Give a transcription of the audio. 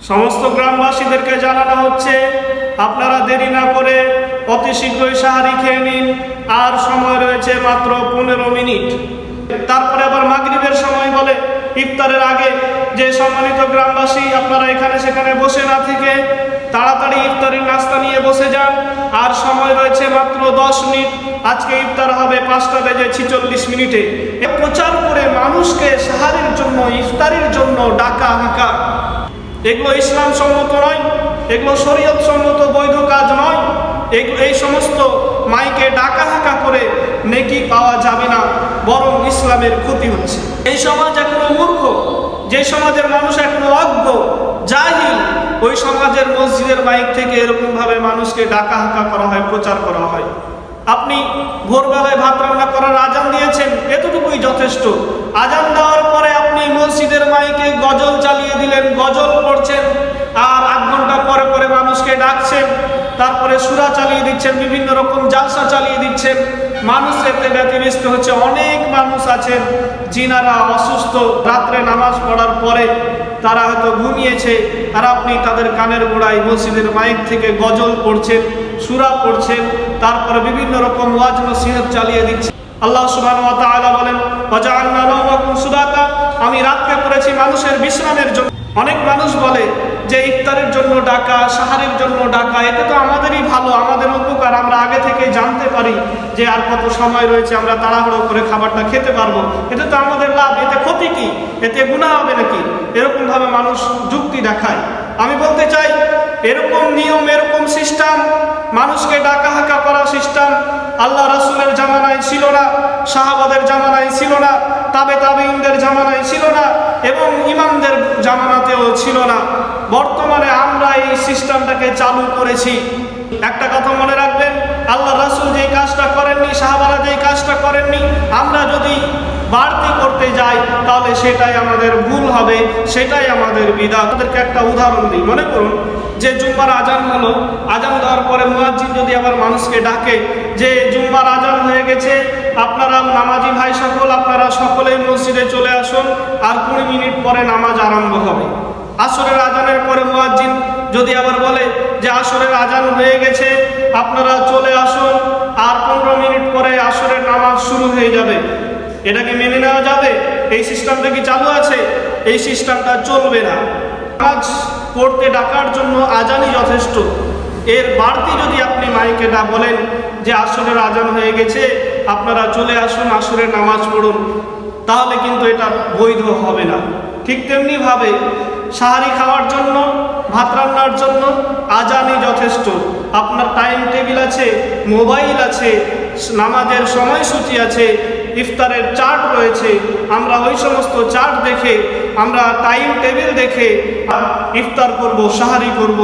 সমস্ত গ্রামবাসীদেরকে জানানো হচ্ছে, আপনারা দেরি না করে অতি শীঘ্রই সাহারি খেয়ে নিন, আর সময় রয়েছে মাত্র 15 মিনিট। তারপরে আবার মাগরিবের সময় বলে ইফতারের আগে যে সম্মানিত গ্রামবাসী আপনারা এখানে সেখানে বসে না থেকে তাড়াতাড়ি ইফতারের নাস্তা নিয়ে বসে যান, আর সময় রয়েছে মাত্র 10 মিনিট। আজকে ইফতার হবে 5:46 প্রচার করে মানুষকে সাহারির জন্য ইফতারের জন্য ডাকা হাঁকা, এগুলো ইসলাম সম্মত নয়, এগুলো শরীয়ত সম্মত বৈধ কাজ নয়। এই সমস্ত মাইকে ডাকা হাঁকা করে নেকি পাওয়া যাবে না, বরং ইসলামের ক্ষতি হচ্ছে। এই সমাজ এখনো মূর্খ, যে সমাজের মানুষ এখনো অজ্ঞ জাহিল, ওই সমাজের মসজিদের মাইক থেকে এরকম ভাবে মানুষকে ডাকা হাঁকা করা হয়, প্রচার করা হয়। আপনি ভোরবেলায় ভাত রান্না করার আজান দিয়েছেন, এতটুকুই যথেষ্ট। আজান দেওয়ার পরে আপনি মসজিদের মাইকে গজল চালিয়ে দিলেন, গজল পড়ছেন, আর 8 ঘন্টা পরে পরে মানুষকে ডাকছেন, তারপরে সূরা চালিয়ে দিচ্ছেন, বিভিন্ন রকম জালসা চালিয়ে দিচ্ছেন। মানুষ এতে ব্যতিব্যস্ত হচ্ছে। অনেক মানুষ আছেন যিনারা অসুস্থ, রাত্রে নামাজ পড়ার পরে তারা হয়তো ঘুমিয়েছে, আর আপনি তাদের কানের গোড়ায় মসজিদের মাইক থেকে গজল পড়ছেন, সূরা পড়ছেন, তারপরে বিভিন্ন রকম ওয়াজ নসিহত চালিয়ে দিচ্ছেন। আল্লাহ সুবহানাহু ওয়া তাআলা বলেন, ওয়াজআলনা নাওমাকুম সুবাতা, আমি রাতকে করেছি মানুষের বিশ্রামের জন্য। অনেক মানুষ বলে যে ইফতারের জন্য ডাকা, সাহারির জন্য ডাকা, এতে তো আমাদেরই ভালো, আমাদের উপকার, আমরা আগে থেকে জানতে পারি যে আর কত সময় রয়েছে, আমরা তাড়াহুড়ো করে খাবারটা খেতে পারবো, এতে তো আমাদের লাভ, এতে ক্ষতি কি, এতে গুনাহ হবে নাকি? এরকম ভাবে মানুষ যুক্তি দেখায়। আমি বলতে চাই, এরকম নিয়ম, এরকম সিস্টেম, মানুষকে ডাকা হাঁকা করা সিস্টেম আল্লাহ রাসূলের জামানায় ছিল না, সাহাবাদের জামানায় ছিল না, তাবেঈনদের জামানায় ছিল না, এবং ইমামদের জামানাতেও ছিল না। বর্তমানে আমরা এই সিস্টেমটাকে চালু করেছি। একটা কথা মনে রাখবেন, আল্লাহ রাসূল যেই কাজটা করেননি, সাহাবারা যেই কাজটা করেননি, আমরা যদি বাড়তি করতে যাই তাহলে সেটাই আমাদের ভুল হবে, সেটাই আমাদের বিদআত। আপনাদেরকে একটা উদাহরণ দিই। মনে করুন যে জুম্মার আজান হলো, আজান দেওয়ার পরে মুয়াজ্জিন যদি আবার মানুষকে ডাকে যে জুম্মার আজান হয়ে গেছে, আপনারা নামাজি ভাই সকল, আপনারা সকলেই মসজিদে চলে আসুন, আর 20 মিনিট পরে নামাজ আরম্ভ হবে। আসরের আজানের পরে মুয়াজ্জিন যদি আবার বলে যে আসরের আজান হয়ে গেছে, আপনারা চলে আসুন, আর 15 মিনিট পরে আসরের নামাজ শুরু হয়ে যাবে, এটা কি মেনে নেওয়া যাবে? এই সিস্টেমটা কি চালু আছে? এই সিস্টেমটা চলবে না। নামাজ পড়তে ডাকার জন্য আজানই যথেষ্ট। এর বাড়তি যদি আপনি মাইকে বলেন যে আসরের আজান হয়ে গেছে, আপনারা চলে আসুন, আসরের নামাজ পড়ুন, তাহলে কিন্তু এটা বৈধ হবে না। ঠিক তেমনি ভাবে সাহারি খাওয়ার জন্য, ভাত রান্নার জন্য আজানই যথেষ্ট। আপনার টাইম টেবিল আছে, মোবাইল আছে, নামাজের সময়সূচি আছে, ইফতারের চার্ট রয়েছে, আমরা ওই সমস্ত চার্ট দেখে, আমরা টাইম টেবিল দেখে ইফতার করব, সাহারি করব।